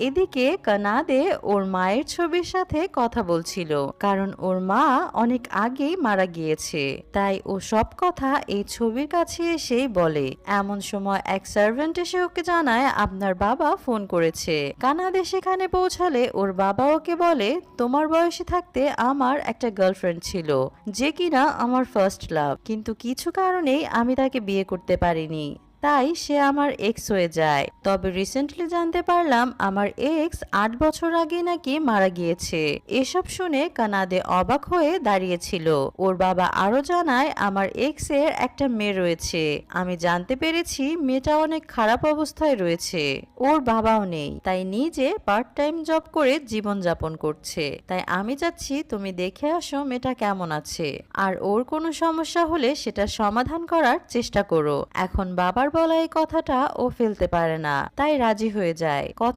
এদিকে কানাদে ওর মায়ের ছবির সাথে কথা বলছিল, কারণ ওর মা অনেক আগেই মারা গিয়েছে। তাই ও সব কথা এই ছবির কাছে এসেই বলে। এমন সময় এক সার্ভেন্ট এসে ওকে জানায় আপনার বাবা ফোন করেছে। কানাদে সেখানে পৌঁছালে ওর বাবা ওকে বলে, তোমার বয়সে থাকতে আমার একটা গার্লফ্রেন্ড ছিল, যে কিনা আমার ফার্স্ট লাভ, কিন্তু কিছু কারণেই আমি তাকে বিয়ে করতে পারিনি, তাই সে আমার এক্স হয়ে যায়। তবে রিসেন্টলি জানতে পারলাম আমার এক্স 8 বছর আগে নাকি মারা গিয়েছে। এসব শুনে কানাদে অবাক হয়ে দাঁড়িয়েছিল। ওর বাবা আরো জানায় আমার এক্স এর একটা মেয়ে রয়েছে। আমি জানতে পেরেছি মেয়েটা অনেক খারাপ অবস্থায় রয়েছে। ওর বাবাও নেই, তাই নিজে পার্ট টাইম জব করে জীবন যাপন করছে। তাই আমি চাচ্ছি তুমি দেখে আসো মেয়েটা কেমন আছে, আর ওর কোনো সমস্যা হলে সেটা সমাধান করার চেষ্টা করো। এখন বাবার বলা এই কথাটা ও ফেলতে পারে না, তাই রাজি হয়ে যায়।